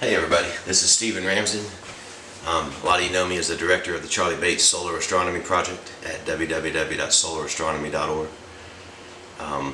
Hey everybody, this is W Ramsden. A lot of you know me as the director of the Charlie Bates Solar Astronomy Project at www.solarastronomy.org.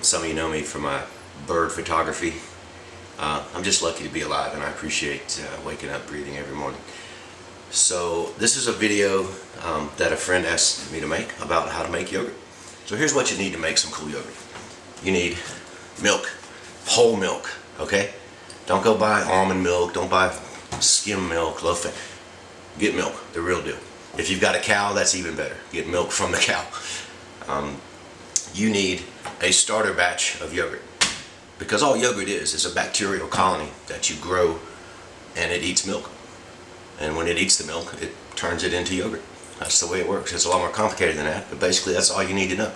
Some of you know me from my bird photography. I'm just lucky to be alive, and I appreciate waking up, breathing every morning. So this is a video that a friend asked me to make about how to make yogurt. So here's what you need to make some cool yogurt. You need milk, whole milk, okay? Don't go buy almond milk, don't buy skim milk, low fat. Get milk, the real deal. If you've got a cow, that's even better. Get milk from the cow. You need a starter batch of yogurt, because all yogurt is a bacterial colony that you grow, and it eats milk. And when it eats the milk, it turns it into yogurt. That's the way it works. It's a lot more complicated than that, but basically that's all you need to know.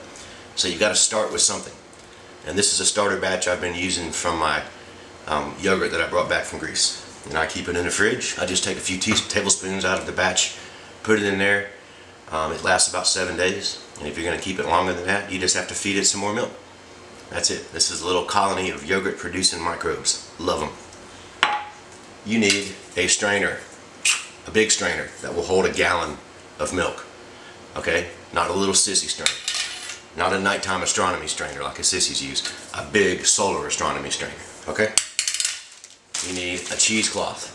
So you got to start with something. And this is a starter batch I've been using from my yogurt that I brought back from Greece. And I keep it in the fridge. I just take a few tablespoons out of the batch, put it in there. It lasts about 7 days. And if you're going to keep it longer than that, you just have to feed it some more milk. That's it. This is a little colony of yogurt producing microbes. Love them. You need a strainer, a big strainer that will hold a gallon of milk. Okay? Not a little sissy strainer. Not a nighttime astronomy strainer like a sissies use. A big solar astronomy strainer. Okay? You need a cheesecloth.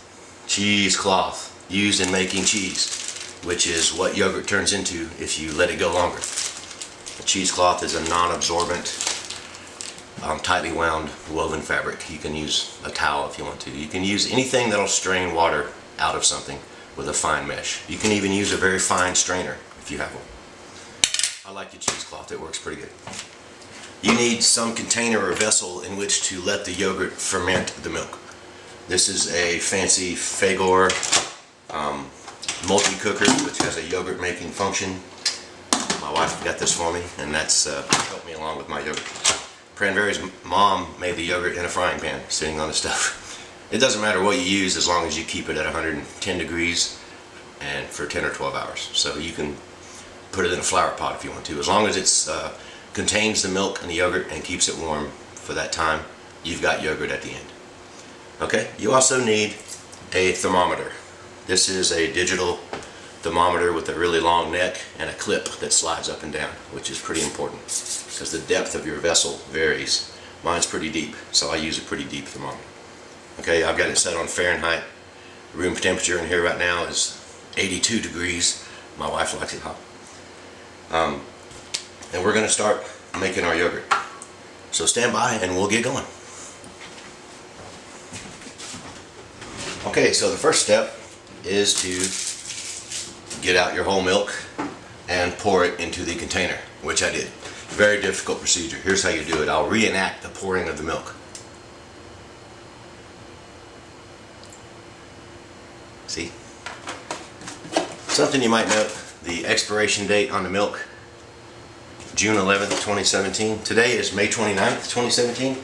Cheesecloth used in making cheese, which is what yogurt turns into if you let it go longer. A cheesecloth is a non-absorbent, tightly wound woven fabric. You can use a towel if you want to. You can use anything that'll strain water out of something with a fine mesh. You can even use a very fine strainer if you have one. I like the cheesecloth, it works pretty good. You need some container or vessel in which to let the yogurt ferment the milk. This is a fancy Fagor multi-cooker, which has a yogurt making function. My wife got this for me, and that's helped me along with my yogurt. Pranberry's mom made the yogurt in a frying pan, sitting on the stove. It doesn't matter what you use as long as you keep it at 110 degrees and for 10 or 12 hours. So you can put it in a flower pot if you want to. As long as it contains the milk and the yogurt and keeps it warm for that time, you've got yogurt at the end. Okay, you also need a thermometer. This is a digital thermometer with a really long neck and a clip that slides up and down, which is pretty important because the depth of your vessel varies. Mine's pretty deep, so I use a pretty deep thermometer. Okay, I've got it set on Fahrenheit. Room temperature in here right now is 82 degrees. My wife likes it hot. And we're going to start making our yogurt. So stand by and we'll get going. Okay, so the first step is to get out your whole milk and pour it into the container, which I did. Very difficult procedure. Here's how you do it. I'll reenact the pouring of the milk. See? Something you might note, the expiration date on the milk, June 11th, 2017. Today is May 29th, 2017.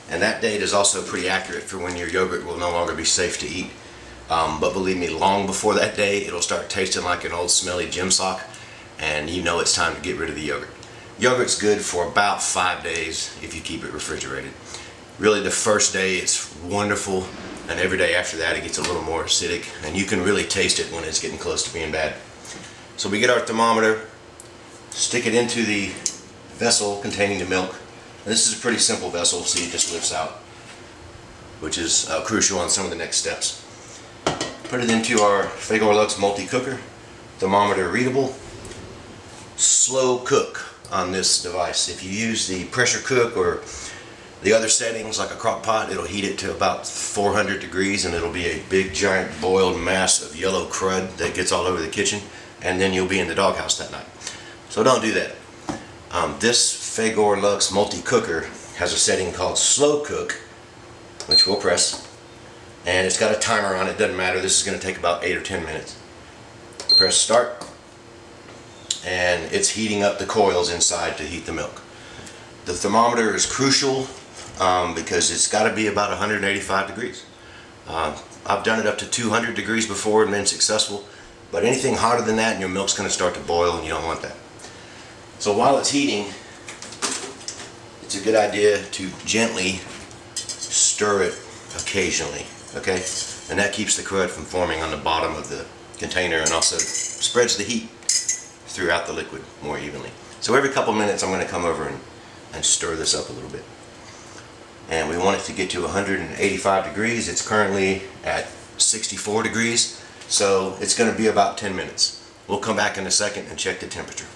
And that date is also pretty accurate for when your yogurt will no longer be safe to eat. But believe me, long before that day, it'll start tasting like an old smelly gym sock, and you know it's time to get rid of the yogurt. Yogurt's good for about 5 days if you keep it refrigerated. Really, the first day it's wonderful, and every day after that it gets a little more acidic, and you can really taste it when it's getting close to being bad. So we get our thermometer, stick it into the vessel containing the milk. And this is a pretty simple vessel, see, it just lifts out, which is crucial on some of the next steps. Put it into our Fagor Lux multi-cooker, thermometer readable. Slow cook on this device. If you use the pressure cook or the other settings like a crock pot, it'll heat it to about 400 degrees and it'll be a big giant boiled mass of yellow crud that gets all over the kitchen, and then you'll be in the doghouse that night. So don't do that. This Fagor Lux multi-cooker has a setting called slow cook, which we'll press, and it's got a timer on it. Doesn't matter, this is going to take about 8 or 10 minutes. Press start, and it's heating up the coils inside to heat the milk. The thermometer is crucial because it's got to be about 185 degrees. I've done it up to 200 degrees before and been successful, but anything hotter than that and your milk's going to start to boil, and you don't want that. So while it's heating, it's a good idea to gently stir it occasionally, okay? and that keeps the crud from forming on the bottom of the container and also spreads the heat throughout the liquid more evenly. So every couple minutes I'm going to come over and stir this up a little bit. And we want it to get to 185 degrees. It's currently at 64 degrees, so it's going to be about 10 minutes. We'll come back in a second and check the temperature.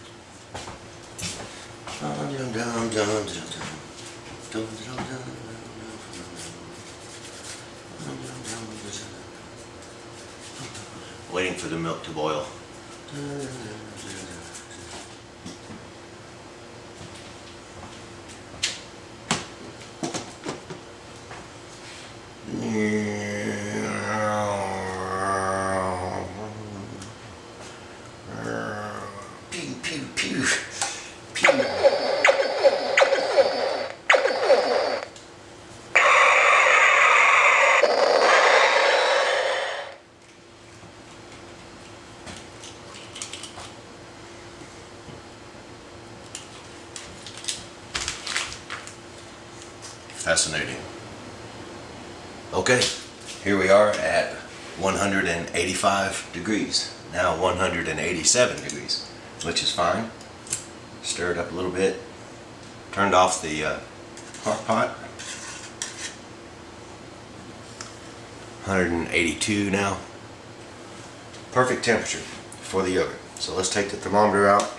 Waiting for the milk to boil. Pew, pew, pew. Pew. Fascinating. Okay, here we are at 185 degrees. Now 187 degrees, which is fine. Stir it up a little bit. Turned off the crock pot. 182 now. Perfect temperature for the yogurt. So let's take the thermometer out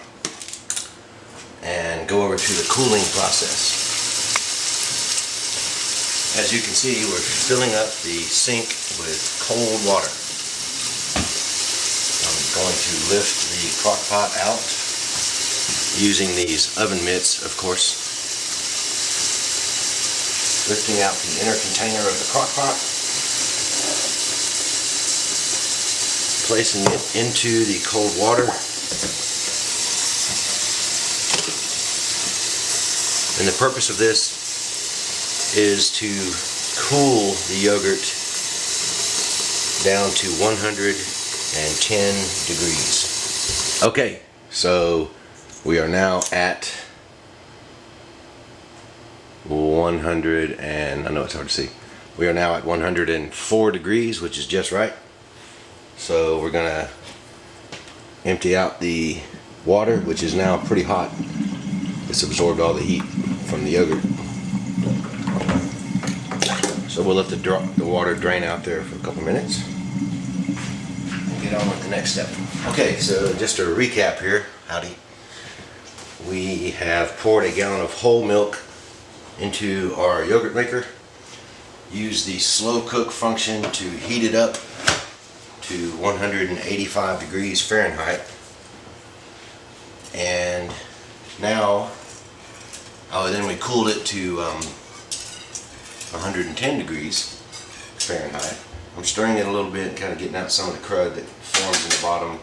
and go over to the cooling process. As you can see, we're filling up the sink with cold water. I'm going to lift the crock pot out using these oven mitts, of course. Lifting out the inner container of the crock pot. Placing it into the cold water. And the purpose of this is to cool the yogurt down to 110 degrees. Okay, so we are now at 100 and I know it's hard to see. We are now at 104 degrees, which is just right. So we're gonna empty out the water, which is now pretty hot. It's absorbed all the heat from the yogurt. So we'll let the water drain out there for a couple minutes and get on with the next step. Okay, so just to recap here, howdy. We have poured a gallon of whole milk into our yogurt maker. Use the slow cook function to heat it up to 185 degrees Fahrenheit. And now, then we cooled it to 110 degrees Fahrenheit. I'm stirring it a little bit and kind of getting out some of the crud that forms in the bottom.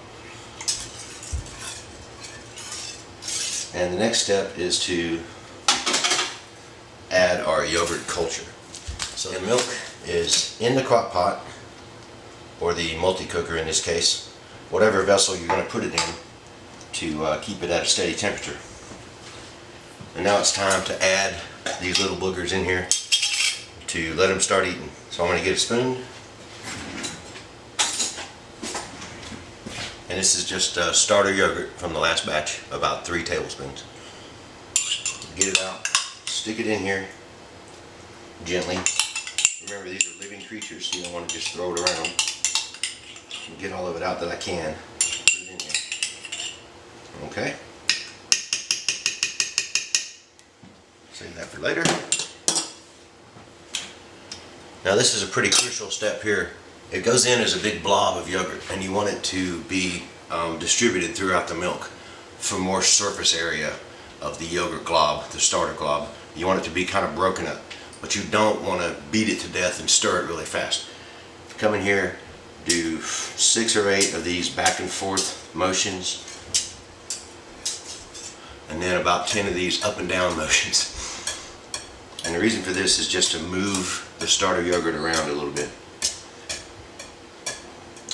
And the next step is to add our yogurt culture. So the milk is in the crock pot, or the multi-cooker in this case, whatever vessel you're going to put it in to keep it at a steady temperature. And now it's time to add these little boogers in here to let them start eating. So I'm going to get a spoon, and this is just starter yogurt from the last batch, about 3 tablespoons. Get it out, stick it in here gently. Remember, these are living creatures, so you don't want to just throw it around. Get all of it out that I can. Put it in here. Okay. Save that for later. Now this is a pretty crucial step here. It goes in as a big blob of yogurt, and you want it to be distributed throughout the milk for more surface area of the yogurt glob, the starter glob. You want it to be kind of broken up, but you don't want to beat it to death and stir it really fast. Come in here, do 6 or 8 of these back and forth motions, and then about 10 of these up and down motions. And the reason for this is just to move the starter yogurt around a little bit.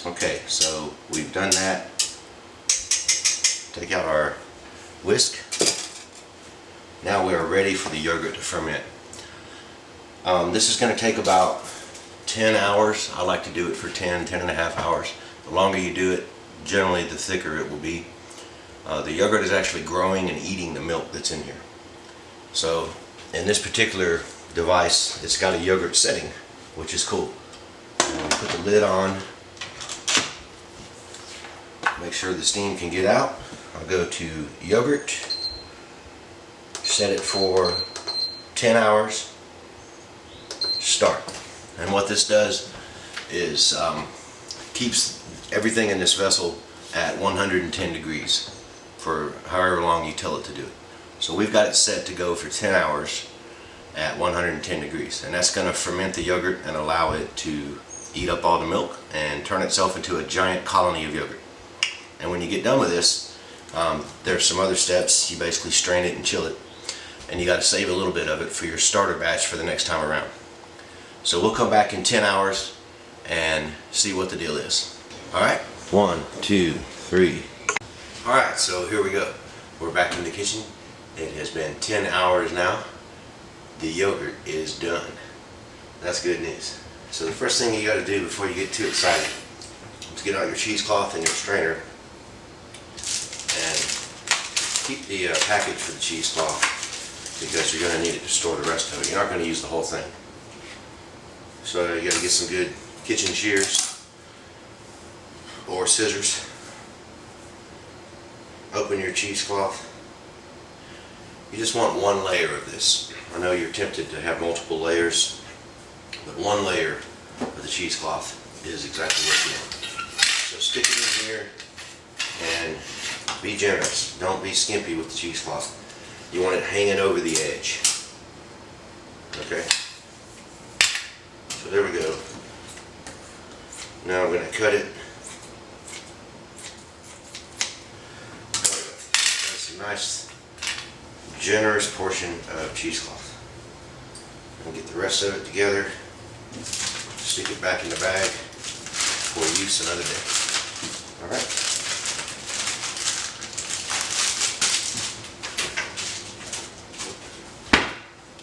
Okay, so we've done that. Take out our whisk. Now we are ready for the yogurt to ferment. This is going to take about 10 hours. I like to do it for 10 and a half hours. The longer you do it, generally the thicker it will be. The yogurt is actually growing and eating the milk that's in here. So in this particular device, it's got a yogurt setting, which is cool. And put the lid on, make sure the steam can get out. I'll go to yogurt, set it for 10 hours, start. And what this does is keeps everything in this vessel at 110 degrees for however long you tell it to do it. So we've got it set to go for 10 hours at 110 degrees, and that's going to ferment the yogurt and allow it to eat up all the milk and turn itself into a giant colony of yogurt. And when you get done with this, there's some other steps. You basically strain it and chill it, and you got to save a little bit of it for your starter batch for the next time around. So we'll come back in 10 hours and see what the deal is. Alright, 1, 2, 3. Alright, so here we go. We're back in the kitchen. It has been 10 hours now. The yogurt is done. That's good news. So the first thing you got to do before you get too excited is get out your cheesecloth and your strainer and keep the package for the cheesecloth, because you're going to need it to store the rest of it. You're not going to use the whole thing. So you got to get some good kitchen shears or scissors. Open your cheesecloth. You just want one layer of this. I know you're tempted to have multiple layers, but one layer of the cheesecloth is exactly what you want. So stick it in here and be generous. Don't be skimpy with the cheesecloth. You want it hanging over the edge. Okay? So there we go. Now I'm going to cut it. That's a nice, generous portion of cheesecloth. And get the rest of it together. Stick it back in the bag for use another day. Alright?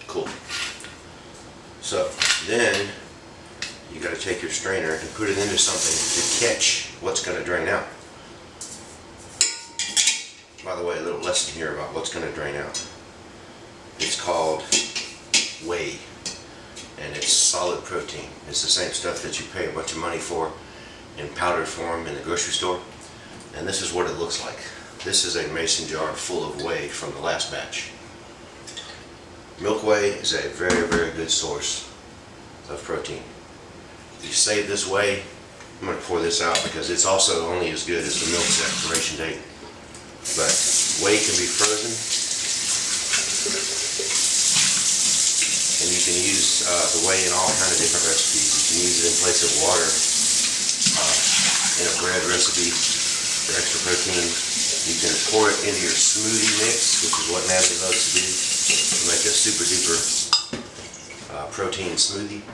Cool. So then you got to take your strainer and put it into something to catch what's going to drain out. By the way, a little lesson here about what's going to drain out. It's called whey, and it's solid protein. It's the same stuff that you pay a bunch of money for in powdered form in the grocery store, and this is what it looks like. This is a mason jar full of whey from the last batch. Milk whey is a very, very good source of protein. If you save this whey, I'm going to pour this out because it's also only as good as the milk's expiration date. But whey can be frozen, and you can use the whey in all kinds of different recipes. You can use it in place of water, in a bread recipe for extra protein. You can pour it into your smoothie mix, which is what Natalie loves to do, to make a super duper protein smoothie.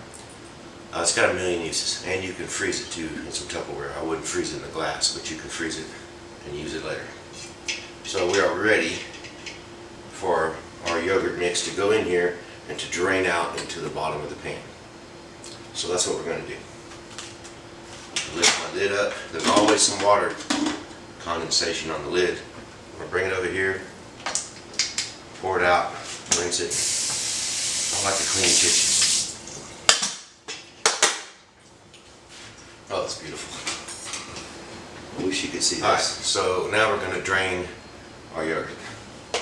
It's got a million uses, and you can freeze it too in some Tupperware. I wouldn't freeze it in the glass, but you can freeze it and use it later. So we are ready for our yogurt mix to go in here and to drain out into the bottom of the pan. So that's what we're going to do. Lift my lid up. There's always some water condensation on the lid. I'm going to bring it over here, pour it out, rinse it. I like a clean kitchen. Oh, it's beautiful. I wish you could see this. Alright, so now we're going to drain our yogurt.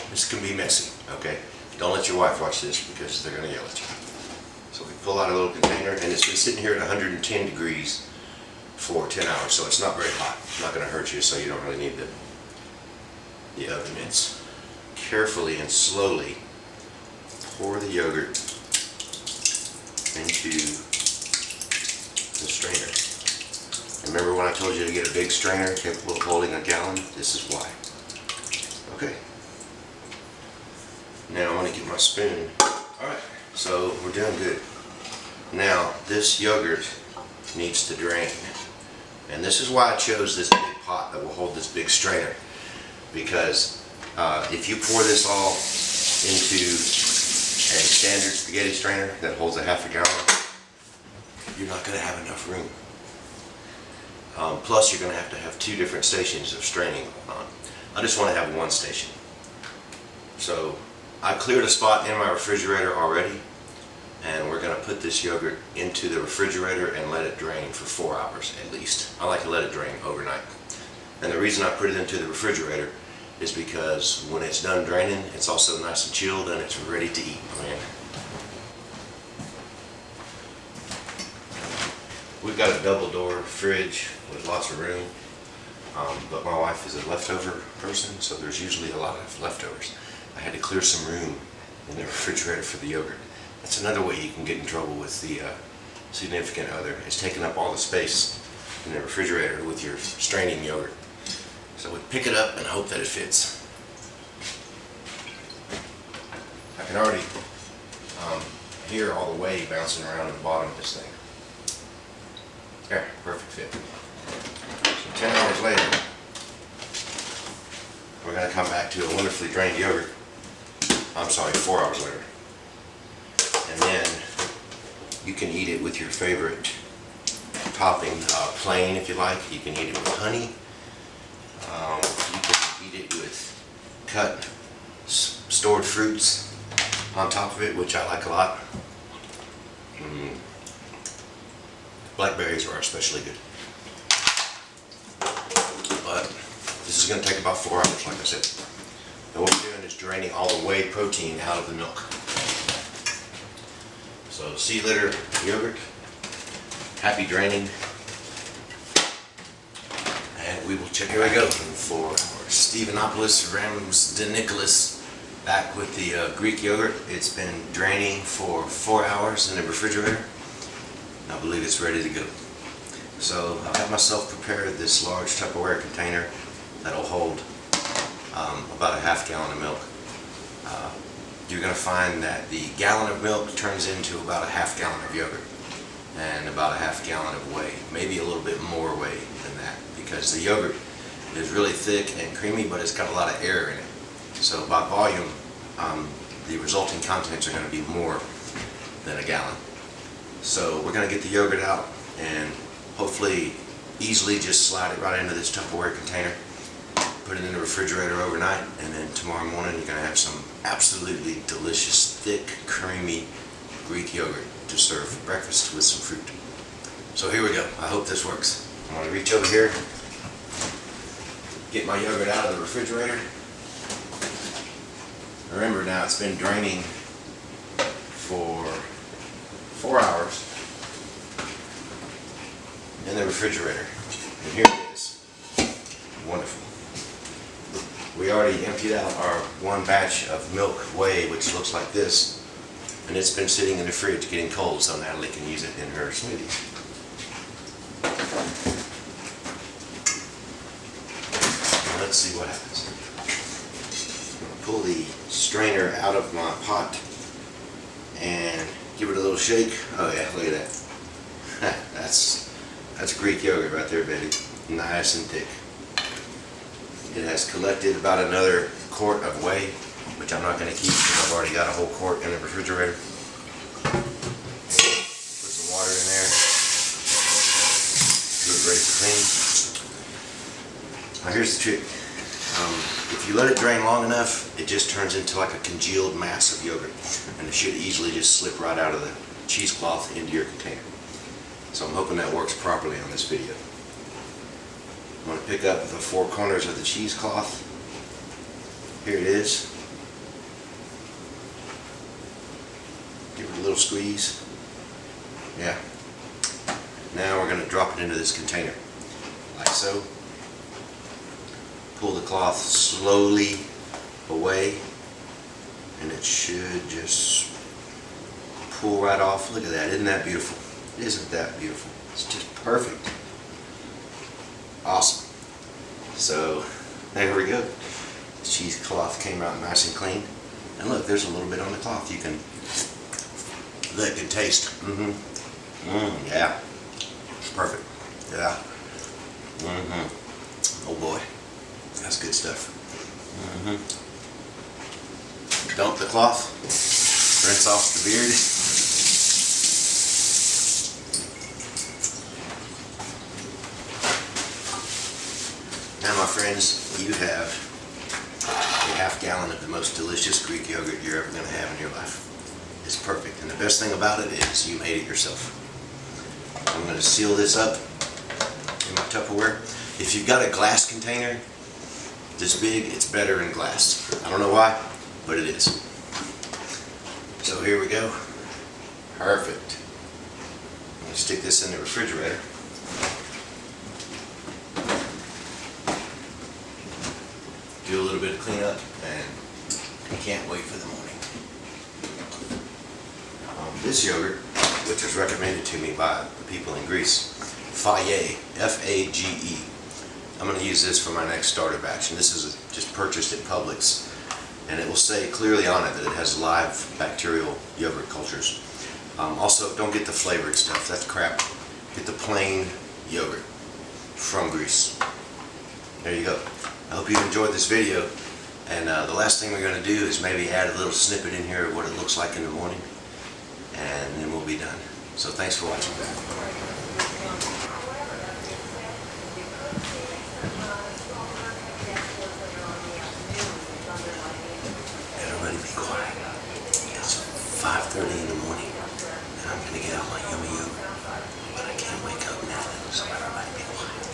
This can be messy, okay? Don't let your wife watch this because they're going to yell at you. So we pull out a little container, and it's been sitting here at 110 degrees for 10 hours, so it's not very hot. It's not going to hurt you, so you don't really need the oven mitts. Carefully and slowly pour the yogurt into the strainer. Remember when I told you to get a big strainer capable of holding a gallon? This is why. Okay. Now I'm going to get my spoon. Alright, so we're doing good. Now this yogurt needs to drain. And this is why I chose this big pot that will hold this big strainer. Because if you pour this all into a standard spaghetti strainer that holds a half a gallon, you're not going to have enough room. Plus, you're going to have 2 different stations of straining on. I just want to have 1 station. So I cleared a spot in my refrigerator already, and we're going to put this yogurt into the refrigerator and let it drain for 4 hours at least. I like to let it drain overnight. And the reason I put it into the refrigerator is because when it's done draining, it's also nice and chilled and it's ready to eat. Man. We've got a double door fridge with lots of room, but my wife is a leftover person, so there's usually a lot of leftovers. I had to clear some room in the refrigerator for the yogurt. That's another way you can get in trouble with the significant other, is taking up all the space in the refrigerator with your straining yogurt. So we pick it up and hope that it fits. I can already hear all the whey bouncing around at the bottom of this thing. There, perfect fit. So 10 hours later, we're going to come back to a wonderfully drained yogurt. I'm sorry, 4 hours later. And then you can eat it with your favorite topping, plain if you like. You can eat it with honey. You can eat it with cut stored fruits on top of it, which I like a lot. Blackberries are especially good. But this is going to take about 4 hours, like I said. And what we're doing is draining all the whey protein out of the milk. So see you later, yogurt. Happy draining. And we will check. Here we go for Stephenopoulos Ramsden Nicholas, back with the Greek yogurt. It's been draining for 4 hours in the refrigerator. I believe it's ready to go. So I have myself prepared this large Tupperware container that'll hold about a half gallon of milk. You're going to find that the gallon of milk turns into about a half gallon of yogurt and about a half gallon of whey, maybe a little bit more whey than that, because the yogurt is really thick and creamy, but it's got a lot of air in it. So by volume, the resulting contents are going to be more than a gallon. So we're going to get the yogurt out and hopefully easily just slide it right into this Tupperware container, put it in the refrigerator overnight, and then tomorrow morning you're going to have some absolutely delicious, thick, creamy Greek yogurt to serve for breakfast with some fruit. So here we go. I hope this works. I'm going to reach over here, get my yogurt out of the refrigerator. Remember now, it's been draining for 4 hours in the refrigerator, and here it is. Wonderful. We already emptied out our 1 batch of milk whey, which looks like this, and it's been sitting in the fridge getting cold, so Natalie can use it in her smoothies. Let's see what happens. Pull the strainer out of my pot and give it a little shake. Oh yeah, look at that. That's Greek yogurt right there, baby. Nice and thick. It has collected about another quart of whey, which I'm not going to keep because I've already got a whole quart in the refrigerator. Put some water in there. Get it ready for clean. Now here's the trick. If you let it drain long enough, it just turns into like a congealed mass of yogurt, and it should easily just slip right out of the cheesecloth into your container. So I'm hoping that works properly on this video. I'm going to pick up the 4 corners of the cheesecloth. Here it is. Give it a little squeeze. Yeah. Now we're going to drop it into this container, like so. Pull the cloth slowly away, and it should just pull right off. Look at that. Isn't that beautiful? Isn't that beautiful? It's just perfect. Awesome. So there we go. The cheesecloth came out nice and clean. And look, there's a little bit on the cloth. You can let it taste. Yeah. It's perfect. Yeah. Oh boy. That's good stuff. Dump the cloth. Rinse off the beard. friends, you have a half gallon of the most delicious Greek yogurt you're ever going to have in your life. It's perfect, and the best thing about it is you made it yourself. I'm going to seal this up in my Tupperware. If you've got a glass container this big, it's better in glass. I don't know why, but it is. So here we go. Perfect. I'm going to stick this in the refrigerator. Do a little bit of cleanup, and I can't wait for the morning. This yogurt, which was recommended to me by the people in Greece, Fage, F-A-G-E. I'm going to use this for my next starter batch, and this is just purchased at Publix, and it will say clearly on it that it has live bacterial yogurt cultures. Also, don't get the flavored stuff, that's crap. Get the plain yogurt from Greece. There you go. I hope you enjoyed this video, and the last thing we're going to do is maybe add a little snippet in here of what it looks like in the morning, and then we'll be done. So thanks for watching. Everybody be quiet. It's 5:30 in the morning, and I'm going to get out my yummy yogurt, but I can't wake up now, so everybody be quiet.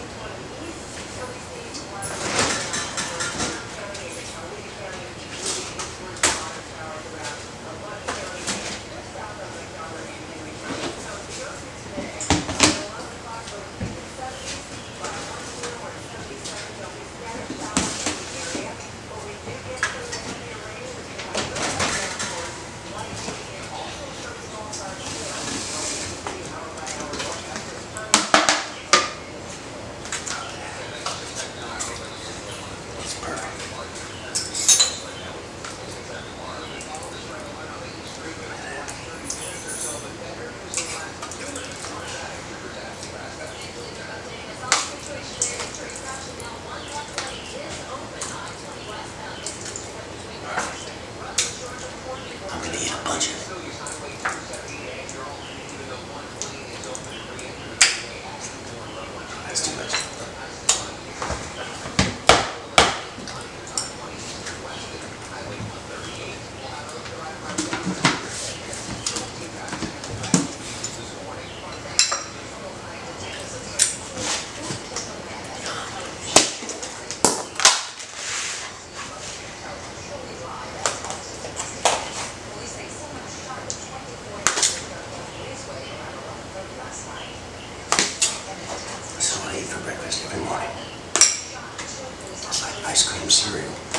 That's too much. For breakfast every morning. It's like ice cream cereal.